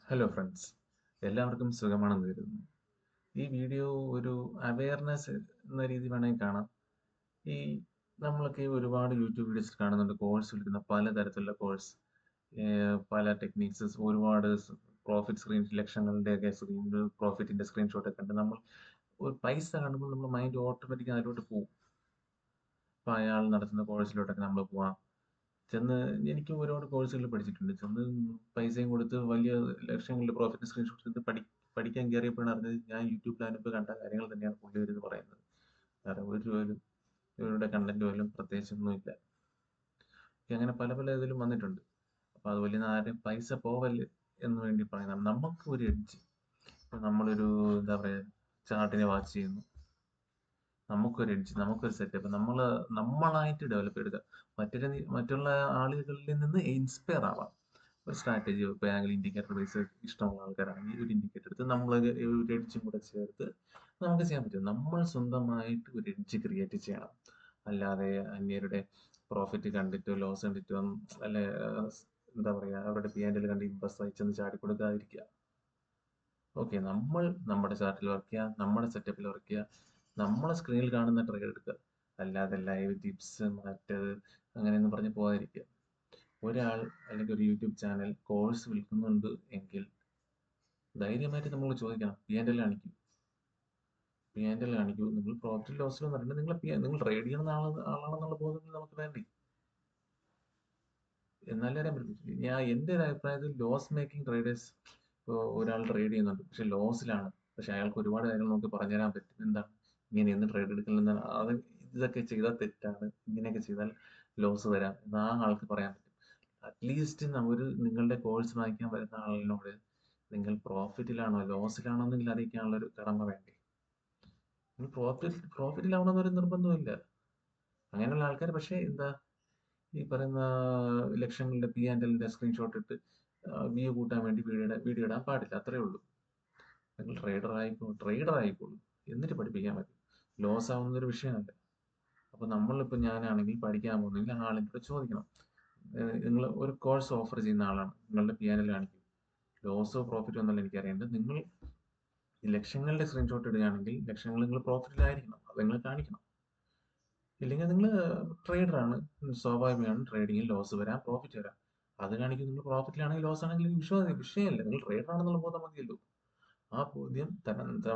Hello friends, എല്ലാവർക്കും സുഖമാണെന്ന് കരുതുന്നു. ഈ വീഡിയോ ഒരു അവയർനെസ് എന്ന രീതി വേണമെങ്കിൽ കാണാം. ഈ നമ്മളൊക്കെ ഒരുപാട് യൂട്യൂബ് വീഡിയോസ് കാണുന്നുണ്ട്, കോഴ്സ് എടുക്കുന്ന പലതരത്തിലുള്ള കോഴ്സ്, പല ടെക്നീക്സ്, ഒരുപാട് പ്രോഫിറ്റ് സ്ക്രീൻ, ലക്ഷങ്ങളുടെയൊക്കെ സ്ക്രീൻ പ്രോഫിറ്റിന്റെ സ്ക്രീൻഷോട്ടൊക്കെ കണ്ട് നമ്മൾ ഒരു പൈസ കാണുമ്പോൾ നമ്മുടെ മൈൻഡ് ഓട്ടോമാറ്റിക് അതിലോട്ട് പോകും. അപ്പോൾ അയാൾ നടത്തുന്ന കോഴ്സിലോട്ടൊക്കെ നമ്മൾ പോവാം. ചെന്ന് എനിക്കും ഒരുപാട് കോഴ്സുകൾ പഠിച്ചിട്ടുണ്ട്. ചെന്ന് പൈസയും കൊടുത്ത് വലിയ ലക്ഷങ്ങളുടെ പ്രോഫിറ്റ് സ്ക്രീൻഷോട്ട് എടുത്ത് പഠിക്കാൻ കയറിയപ്പോഴാണ് അറിഞ്ഞത് ഞാൻ യൂട്യൂബിലാണിപ്പോൾ കണ്ട കാര്യങ്ങൾ തന്നെയാണ് പുള്ളി വരുന്നത് പറയുന്നത്. വേറെ ഒരു പോലും ഇവരുടെ കണ്ടന്റ് പോലും പ്രത്യേകിച്ചൊന്നുമില്ല. അങ്ങനെ പല പല ഇതിലും വന്നിട്ടുണ്ട്. അപ്പോൾ അതുപോലെ ആരും പൈസ പോവല്ല് എന്ന് വേണ്ടി പറയുന്നതാണ്. നമുക്ക് ഒരു എഡ്ജ്. ഇപ്പം നമ്മളൊരു എന്താ പറയുക, ചാർട്ടിനെ വാച്ച് ചെയ്യുന്നു. നമുക്കൊരു എഡ്ജ്, നമുക്കൊരു സെറ്റപ്പ്, നമ്മളായിട്ട് ഡെവലപ്പ് ചെയ്തെടുക്കുക. മറ്റുള്ള ആളുകളിൽ നിന്ന് ഇൻസ്പയർ ആവാം. ഒരു സ്ട്രാറ്റജി, ഇപ്പോൾ ആംഗിൾ ഇൻഡിക്കേറ്റർ ബേസ് ഇഷ്ടമുള്ള ആൾക്കാരാണെങ്കിൽ ഒരു ഇൻഡിക്കേറ്റർ എടുത്ത് നമ്മൾ ഒരു എഡ്ജും കൂടെ ചേർത്ത് നമുക്ക് ചെയ്യാൻ പറ്റും. നമ്മൾ സ്വന്തമായിട്ട് ഒരു എഡ്ജ് ക്രിയേറ്റ് ചെയ്യണം. അല്ലാതെ അന്യരുടെ പ്രോഫിറ്റ് കണ്ടിട്ടോ ലോസ് കണ്ടിട്ടോ അല്ലെ എന്താ പറയുക, അവരുടെ P&L കണ്ട് ഇമ്പ്രസ് ആയി ചെന്ന് ചാടി കൊടുക്കാതിരിക്കുക. ഓക്കെ, നമ്മൾ നമ്മുടെ ചാർട്ടിൽ വർക്ക് ചെയ്യുക, നമ്മുടെ സെറ്റപ്പിൽ വർക്ക് ചെയ്യുക, നമ്മളെ സ്ക്രീനിൽ കാണുന്ന ട്രേഡ് എടുക്കുക. അല്ലാതെ ലൈവ് ടിപ്സ് മറ്റേത് അങ്ങനെയൊന്നും പറഞ്ഞ് പോകാതിരിക്കുക. ഒരാൾ അല്ലെങ്കിൽ ഒരു യൂട്യൂബ് ചാനൽ കോഴ്സ് വിൽക്കുന്നുണ്ട് എങ്കിൽ ധൈര്യമായിട്ട് നമ്മൾ ചോദിക്കണം, P&L കാണിക്കൂ, P&L കാണിക്കൂ. നിങ്ങൾ പ്രോഫിറ്റ് ലോസിലും പറഞ്ഞിട്ട് നിങ്ങൾ ട്രേഡ് ചെയ്യുന്ന ആളാണെന്നുള്ള ബോധം നമുക്ക് വേണ്ടി. എന്നാലേ അറിയാൻ പറ്റും. എൻ്റെ ഒരു അഭിപ്രായത്തിൽ ലോസ് മേക്കിംഗ് ട്രേഡേഴ്സ്, ഇപ്പോൾ ഒരാൾ ട്രേഡ് ചെയ്യുന്നുണ്ട് പക്ഷെ ലോസിലാണ്, പക്ഷെ അയാൾക്ക് ഒരുപാട് കാര്യങ്ങൾ നമുക്ക് പറഞ്ഞുതരാൻ പറ്റും. എന്താണ് ഇങ്ങനെയൊന്നും ട്രേഡ് എടുക്കലെന്നാണ്, അത് ഇതൊക്കെ ചെയ്താൽ തെറ്റാണ്, ഇങ്ങനെയൊക്കെ ചെയ്താൽ ലോസ് വരാം എന്ന് ആ ആൾക്ക് പറയാൻ പറ്റും. അറ്റ്ലീസ്റ്റ് നിങ്ങളുടെ കോഴ്സ് വാങ്ങിക്കാൻ വരുന്ന ആളിനോട് നിങ്ങൾ പ്രോഫിറ്റിലാണോ ലോസിലാണോ എന്നെങ്കിലും അറിയിക്കാനുള്ള ഒരു കടമ വേണ്ടേ? നിങ്ങൾ പ്രോഫിറ്റിലാവണമെന്നൊരു നിർബന്ധമില്ല. അങ്ങനെയുള്ള ആൾക്കാർ പക്ഷേ എന്താ ഈ പറയുന്ന ലക്ഷങ്ങളുടെ P&Lന്റെ സ്ക്രീൻഷോട്ട് ഇട്ട് വ്യൂ കൂട്ടാൻ വേണ്ടി വീഡിയോ ഇടാൻ പാടില്ല. അത്രേ ഉള്ളൂ. നിങ്ങൾ ട്രേഡർ ആയിക്കോളൂ, എന്നിട്ട് പഠിപ്പിക്കാൻ പറ്റും. ലോസ് ആവുന്നതൊരു വിഷയമല്ല. അപ്പൊ നമ്മളിപ്പോൾ ഞാനാണെങ്കിൽ പഠിക്കാൻ പോകുന്നെങ്കിൽ ആ ആളിനോട് ചോദിക്കണം, നിങ്ങൾ ഒരു കോഴ്സ് ഓഫർ ചെയ്യുന്ന ആളാണ്, നിങ്ങളുടെ P&L കാണിക്കും. ലോസോ പ്രോഫിറ്റോ എന്നല്ല എനിക്കറിയേണ്ടത്. നിങ്ങൾ ഈ ലക്ഷങ്ങളുടെ സ്ക്രീൻഷോട്ട് ഇടുകയാണെങ്കിൽ ലക്ഷങ്ങൾ നിങ്ങൾ പ്രോഫിറ്റിലായിരിക്കണം, അത് നിങ്ങൾ കാണിക്കണം. ഇല്ലെങ്കിൽ നിങ്ങൾ ട്രേഡറാണ്, സ്വാഭാവികമാണ് ട്രേഡിങ്ങിൽ ലോസ് വരാം പ്രോഫിറ്റ് വരാം. അത് കാണിക്കും. നിങ്ങൾ പ്രോഫിറ്റിലാണെങ്കിൽ ലോസ് ആണെങ്കിൽ വിഷയമല്ല, നിങ്ങൾ ട്രേഡറാണെന്നുള്ള ബോധം മതിയല്ലോ. ആ ബോധ്യം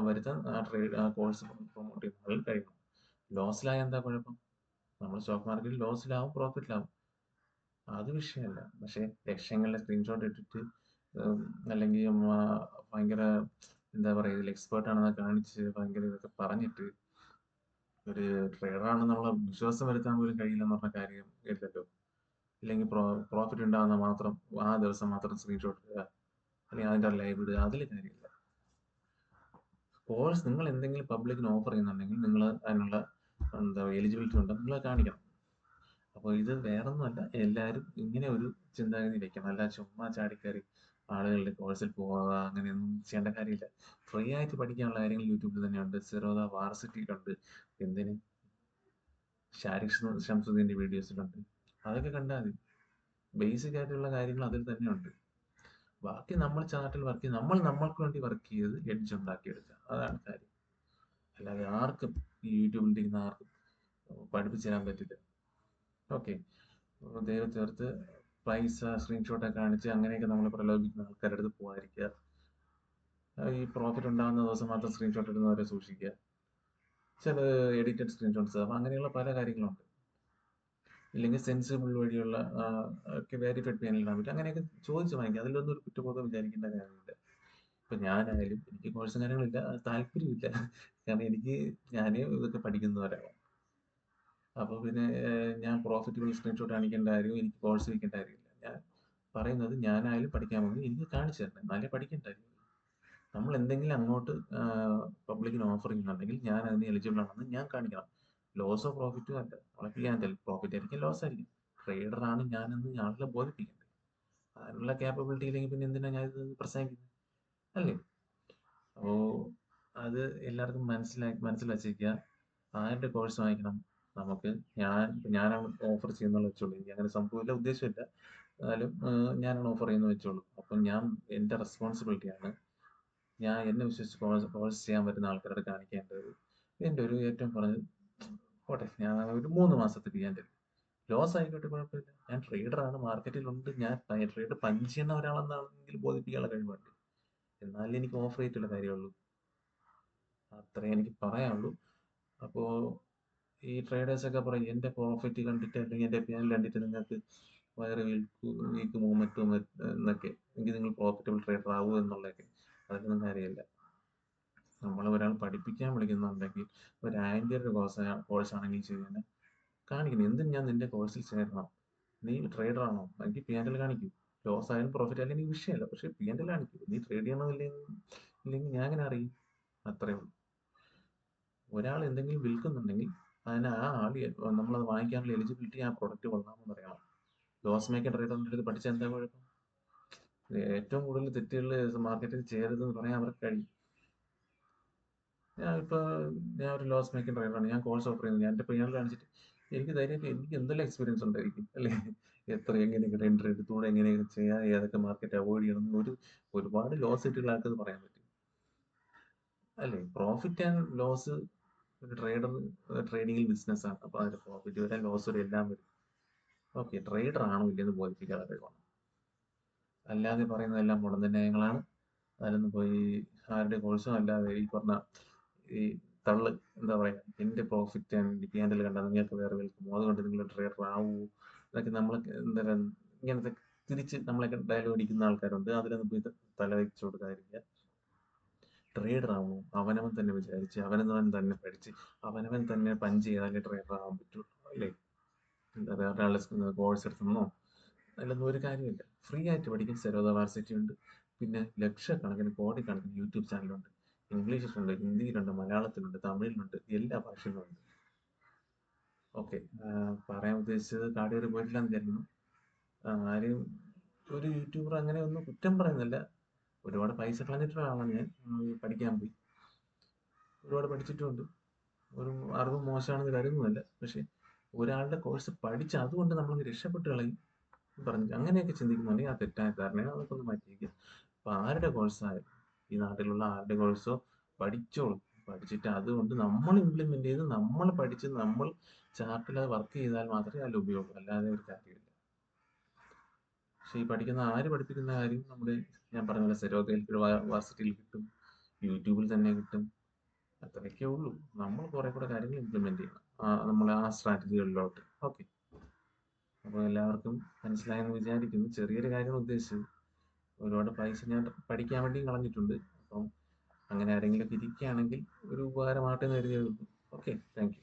വരുത്താൻ ആ കോഴ്സ് പ്രൊമോട്ട് ചെയ്യുന്ന ആളിൽ കഴിയണം. ലോസിലായ എന്താ കുഴപ്പം? നമ്മൾ സ്റ്റോക്ക് മാർക്കറ്റിൽ ലോസിലാവും പ്രോഫിറ്റിലാവും, അത് വിഷയമല്ല. പക്ഷെ ലക്ഷങ്ങളുടെ സ്ക്രീൻഷോട്ട് ഇട്ടിട്ട് അല്ലെങ്കിൽ ഭയങ്കര എന്താ പറയുക, ഇതിൽ എക്സ്പേർട്ട് ആണെന്ന് കാണിച്ച് ഭയങ്കര ഇതൊക്കെ പറഞ്ഞിട്ട് ഒരു ട്രേഡറാണെന്നുള്ള വിശ്വാസം വരുത്താൻ പോലും കഴിയില്ലെന്ന് പറഞ്ഞ കാര്യം ഇല്ലല്ലോ. ഇല്ലെങ്കിൽ പ്രോഫിറ്റ് ഉണ്ടാകുന്ന മാത്രം ആ ദിവസം മാത്രം സ്ക്രീൻഷോട്ട് ഇടുക, അല്ലെങ്കിൽ അതിൻ്റെ ലൈവ് ഇടുക, അതിൽ കാര്യമില്ല. കോഴ്സ് നിങ്ങൾ എന്തെങ്കിലും പബ്ലിക്കിന് ഓഫർ ചെയ്യുന്നുണ്ടെങ്കിൽ നിങ്ങൾ അതിനുള്ള എന്താ എലിജിബിലിറ്റി ഉണ്ടെന്ന് നിങ്ങൾ കാണിക്കണം. അപ്പോൾ ഇത് വേറൊന്നുമല്ല, എല്ലാവരും ഇങ്ങനെ ഒരു ചിന്താഗതി വെക്കണം. അല്ല ചുമ്മാ ചാടിക്കയറി ആളുകളുടെ കോഴ്സിൽ പോവുക അങ്ങനെയൊന്നും ചെയ്യേണ്ട കാര്യമില്ല. ഫ്രീ ആയിട്ട് പഠിക്കാനുള്ള കാര്യങ്ങൾ യൂട്യൂബിൽ തന്നെയുണ്ട്. സിറോദ വാർസിറ്റിയിലുണ്ട്. എന്തിന്, ഷാരിഖ് ഷംസുദ്ദീൻ്റെ വീഡിയോസിലുണ്ട്. അതൊക്കെ കണ്ടാൽ മതി. ബേസിക് ആയിട്ടുള്ള കാര്യങ്ങൾ അതിൽ തന്നെയുണ്ട്. ബാക്കി നമ്മൾ ചാർട്ടിൽ വർക്ക് ചെയ്ത് നമ്മൾക്ക് വേണ്ടി വർക്ക് ചെയ്ത് എഡ്ജ് ഉണ്ടാക്കിയെടുക്കുക, അതാണ് കാര്യം. അല്ലാതെ ആർക്കും ഈ യൂട്യൂബിൽ ഇരിക്കുന്ന ആർക്കും പഠിപ്പിച്ചു തരാൻ പറ്റില്ല. ഓക്കെ, ദൈവത്തെ ഓർത്ത് പൈസ സ്ക്രീൻഷോട്ടൊക്കെ കാണിച്ച് അങ്ങനെയൊക്കെ നമ്മൾ പ്രലോഭിക്കുന്ന ആൾക്കാരുടെ അടുത്ത് പോകാതിരിക്കുക. ഈ പ്രോഫിറ്റ് ഉണ്ടാകുന്ന ദിവസം മാത്രം സ്ക്രീൻഷോട്ട് ഇടുന്നവരെ സൂക്ഷിക്കുക. ചില എഡിറ്റഡ് സ്ക്രീൻഷോട്ട്സ്, അപ്പം അങ്ങനെയുള്ള പല കാര്യങ്ങളുണ്ട്. ഇല്ലെങ്കിൽ സെൻസിബിൾ വഴിയുള്ള ഒക്കെ വെരിഫൈഡ് P&L ഇടാൻ പറ്റും. അങ്ങനെയൊക്കെ ചോദിച്ച് വാങ്ങിക്കുക. അതിലൊന്നും ഒരു കുറ്റബോധം വിചാരിക്കേണ്ട കാര്യമില്ല. ഇപ്പം ഞാനായാലും എനിക്ക് കോഴ്സും കാര്യങ്ങളില്ല, താല്പര്യമില്ല. കാരണം ഞാൻ ഇതൊക്കെ പഠിക്കുന്ന ഒരാളാണ്. അപ്പോൾ പിന്നെ ഞാൻ പ്രോഫിറ്റബിൾ സ്ക്രീൻഷോട്ട് കാണിക്കേണ്ട കാര്യവും എനിക്ക് കോഴ്സ് വയ്ക്കേണ്ട കാര്യമില്ല. ഞാൻ പറയുന്നത് ഞാനായാലും പഠിക്കാൻ പോകുന്നത് എനിക്ക് കാണിച്ചു തരണം, എന്നാലേ പഠിക്കേണ്ട കാര്യമുള്ളൂ. നമ്മൾ എന്തെങ്കിലും അങ്ങോട്ട് പബ്ലിക്കിന് ഓഫർ ചെയ്യുന്നുണ്ടെങ്കിൽ ഞാൻ അതിന് എലിജിബിൾ ആണെന്ന് ഞാൻ കാണിക്കണം. ലോസോ പ്രോഫിറ്റോ അല്ല, നമ്മളെ P&L പ്രോഫിറ്റ് ആയിരിക്കും ലോസ് ആയിരിക്കും. ട്രേഡറാണ് ഞാനെന്ന് ആളെ ബോധിപ്പിക്കണ്ടേ? അതിനുള്ള ക്യാപ്പബിലിറ്റി ഇല്ലെങ്കിൽ പിന്നെ എന്തിനാണ് ഞാൻ ഇത് പ്രസംഗിക്കുന്നത്, അല്ലേ? അപ്പോൾ അത് എല്ലാവർക്കും മനസ്സിൽ വച്ചിരിക്കുക. ആരുടെ കോഴ്സ് വാങ്ങിക്കണം? നമുക്ക് ഞാനാണ് ഓഫർ ചെയ്യുന്നുള്ള വെച്ചോളൂ. എനിക്ക് അങ്ങനെ സംഭവമില്ല, ഉദ്ദേശമില്ല. എന്നാലും ഞാനാണ് ഓഫർ ചെയ്യുന്നത് വെച്ചോളൂ. അപ്പം എൻ്റെ റെസ്പോൺസിബിലിറ്റിയാണ് എന്നെ വിശ്വസിച്ച് കോഴ്സ് ചെയ്യാൻ പറ്റുന്ന ആൾക്കാരോട് കാണിക്കേണ്ടത്. എൻ്റെ ഒരു ഏറ്റവും കുറഞ്ഞത് പോട്ടെ, ഞാൻ ഒരു 3 മാസത്തേക്ക് ഞാൻ തരും. ലോസ് ആയിക്കോട്ടെ, കുഴപ്പമില്ല. ഞാൻ ട്രേഡറാണ്, മാർക്കറ്റിലുണ്ട്. ഞാൻ ട്രേഡ് പഞ്ച് ചെയ്യുന്ന ഒരാളെന്നാണെങ്കിൽ ബോധിപ്പിക്കാനുള്ള കഴിവുണ്ട്. എന്നാലും എനിക്ക് ഓഫർ ചെയ്തിട്ടുള്ള കാര്യമുള്ളൂ. അത്രേ എനിക്ക് പറയാനുള്ളൂ. അപ്പോൾ ഈ ട്രേഡേഴ്സൊക്കെ പറയും എൻ്റെ പ്രോഫിറ്റ് കണ്ടിട്ട് അല്ലെങ്കിൽ എൻ്റെ P&L കണ്ടിട്ട് നിങ്ങൾക്ക് വയറ് വീക്കുമോ മറ്റോ എന്നൊക്കെ, എങ്കിൽ നിങ്ങൾ പ്രോഫിറ്റബിൾ ട്രേഡർ ആവൂ എന്നുള്ളതൊക്കെ. അതിലൊന്നും കാര്യമില്ല. നമ്മളെ ഒരാൾ പഠിപ്പിക്കാൻ വിളിക്കുന്നുണ്ടെങ്കിൽ ഒരു 1000 രൂപ കോഴ്സാണെങ്കിൽ ശരി തന്നെ കാണിക്കണം. എന്തിന് ഞാൻ നിന്റെ കോഴ്സിൽ ചേരണം? നീ ട്രേഡർ ആണോ? എനിക്ക് P&L കാണിക്കൂ. ലോസ് ആയാലും പ്രോഫിറ്റ് ആയാലും എനിക്ക് വിഷയമല്ല. പക്ഷെ P&L കാണിക്കൂ. നീ ട്രേഡ് ചെയ്യണമെന്നില്ലെങ്കിൽ ഞാൻ എങ്ങനെ അറിയും? അത്രേ ഉള്ളൂ. ഒരാൾ എന്തെങ്കിലും വിൽക്കുന്നുണ്ടെങ്കിൽ അതിന് ആ ആൾ നമ്മളത് വാങ്ങിക്കാനുള്ള എലിജിബിലിറ്റി ആ പ്രൊഡക്റ്റ് കൊള്ളാമെന്ന് പറയണം. ലോസ് മേക്കർ ട്രേഡറിൻ്റെ അടുത്ത് പഠിച്ചാൽ എന്താ കുഴപ്പം? ഏറ്റവും കൂടുതൽ തെറ്റുകൾ മാർക്കറ്റിൽ ചെയ്യരുതെന്ന് പറയാൻ അവർക്ക് കഴിയും. ഞാൻ ഒരു ലോസ് മേക്കിംഗ് ട്രേഡറാണ്. ഞാൻ കോഴ്സ് ഓഫർ ചെയ്യുന്നത്. എൻ്റെ P&L കാണിച്ചിട്ട് എനിക്ക് ധൈര്യമായിട്ട് എനിക്ക് എന്തെല്ലാം എക്സ്പീരിയൻസ് ഉണ്ടായിരിക്കും അല്ലേ? എങ്ങനെയൊക്കെ എൻട്രി എടുത്തുകൂടെ, എങ്ങനെയൊക്കെ ചെയ്യാൻ, ഏതൊക്കെ മാർക്കറ്റ് അവോയ്ഡ് ചെയ്യണം എന്ന് ഒരുപാട് ലോസ് ആയിട്ടുള്ള ആൾക്കത് പറയാൻ പറ്റും അല്ലേ? പ്രോഫിറ്റ് ആൻഡ് ലോസ് ഒരു ട്രേഡിങ്ങിൽ ബിസിനസ്സാണ്. അപ്പോൾ അതിൽ പ്രോഫിറ്റ് വരാൻ ലോസ് വരും, എല്ലാം വരും. ഓക്കെ, ട്രേഡർ ആണോ ഇല്ലെന്ന് ബോധിപ്പിക്കാതെ കഴിവാണ്. അല്ലാതെ പറയുന്നതെല്ലാം മുടന്തന്യായങ്ങളാണ്. അതിലൊന്നും പോയി ആരുടെ കോഴ്സും അല്ലാതെ ഈ പറഞ്ഞ ഈ എന്താ പറയാ, എൻ്റെ പ്രോഫിറ്റ് ആൻഡ് P&L കണ്ടാൽ നിങ്ങൾക്ക് വേറെ വിൽക്കുമോ, അതുകൊണ്ട് നിങ്ങൾ ട്രേഡർ ആവൂ എന്നൊക്കെ നമ്മൾ എന്താ പറയുക, ഇങ്ങനത്തെ തിരിച്ച് നമ്മളൊക്കെ ഡയലോഗ് അടിക്കുന്ന ആൾക്കാരുണ്ട്. അതിലൊന്നും പോയി തല വെച്ച് കൊടുക്കാതിരിക്കുക. ട്രേഡർ ആവണോ അവനവൻ തന്നെ വിചാരിച്ച്, അവനവൻ തന്നെ പഠിച്ച്, അവനവൻ തന്നെ പഞ്ച് ചെയ്താലേ ട്രേഡർ ആവാൻ പറ്റുള്ളൂ അല്ലേ? എന്താ വേറെ ആളെ കോഴ്സ് എടുത്തെന്നോ അതിലൊന്നും ഒരു കാര്യമില്ല. ഫ്രീ ആയിട്ട് പഠിക്കാൻ സരോദ യൂണിവേഴ്സിറ്റി ഉണ്ട്. പിന്നെ ലക്ഷക്കണക്കിന് കോടിക്കണക്കിന് യൂട്യൂബ് ചാനലുണ്ട്. ഇംഗ്ലീഷിലുണ്ട്, ഹിന്ദിയിലുണ്ട്, മലയാളത്തിലുണ്ട്, തമിഴിലുണ്ട്, എല്ലാ ഭാഷയിലുണ്ട്. ഓക്കെ, പറയാൻ ഉദ്ദേശിച്ചത് കാടുകയറി പോയിട്ടില്ല എന്ന് വിചാരിക്കുന്നു. ആരും ഒരു യൂട്യൂബർ അങ്ങനെ ഒന്നും കുറ്റം പറയുന്നില്ല. ഒരുപാട് പൈസ കളഞ്ഞിട്ടുള്ള ആളാണ് ഞാൻ. പഠിക്കാൻ പോയി ഒരുപാട് പഠിച്ചിട്ടുമുണ്ട്. ഒരു അറിവ് മോശമാണെന്ന് കരുതുന്നില്ല. പക്ഷെ ഒരാളുടെ കോഴ്സ് പഠിച്ച് അതുകൊണ്ട് നമ്മളങ്ങ് രക്ഷപ്പെട്ട് കളയും പറഞ്ഞു അങ്ങനെയൊക്കെ ചിന്തിക്കുന്നുണ്ടെങ്കിൽ ആ തെറ്റായ ധാരണയാണ്. അതൊക്കെ ഒന്ന് മാറ്റിയിരിക്കുക. അപ്പോൾ ആരുടെ കോഴ്സായാലും ഈ നാട്ടിലുള്ള ആരുടെ കോഴ്സോ പഠിച്ചോളും. പഠിച്ചിട്ട് അതുകൊണ്ട് നമ്മൾ ഇംപ്ലിമെന്റ് ചെയ്ത് നമ്മൾ പഠിച്ച് നമ്മൾ ചാർട്ടിൽ അത് വർക്ക് ചെയ്താൽ മാത്രമേ അതിൽ ഉപയോഗം, അല്ലാതെ ഒരു കാര്യമില്ല. പക്ഷെ ഈ പഠിക്കുന്ന ആര് പഠിപ്പിക്കുന്ന കാര്യം നമ്മുടെ ഞാൻ പറഞ്ഞ പോലെ സരോദയിൽ യൂണിവേഴ്സിറ്റിയിൽ കിട്ടും, യൂട്യൂബിൽ തന്നെ കിട്ടും. അത്രയൊക്കെ ഉള്ളൂ. നമ്മൾ കുറെ കൂടെ കാര്യങ്ങൾ ഇംപ്ലിമെന്റ് ചെയ്യണം നമ്മൾ ആ സ്ട്രാറ്റജികളിലോട്ട്. ഓക്കെ, അപ്പോൾ എല്ലാവർക്കും മനസ്സിലായെന്ന് വിചാരിക്കുന്നു. ചെറിയൊരു കാര്യം ഉദ്ദേശിച്ചത്. ഒരുപാട് പൈസ ഞാൻ പഠിക്കാൻ വേണ്ടി കളഞ്ഞിട്ടുണ്ട്. അപ്പം അങ്ങനെ ആരെങ്കിലും ഇരിക്കുകയാണെങ്കിൽ ഒരു ഉപകാരമാകട്ടെ എന്ന് കരുതിയേ ഉള്ളൂ. Okay, thank you.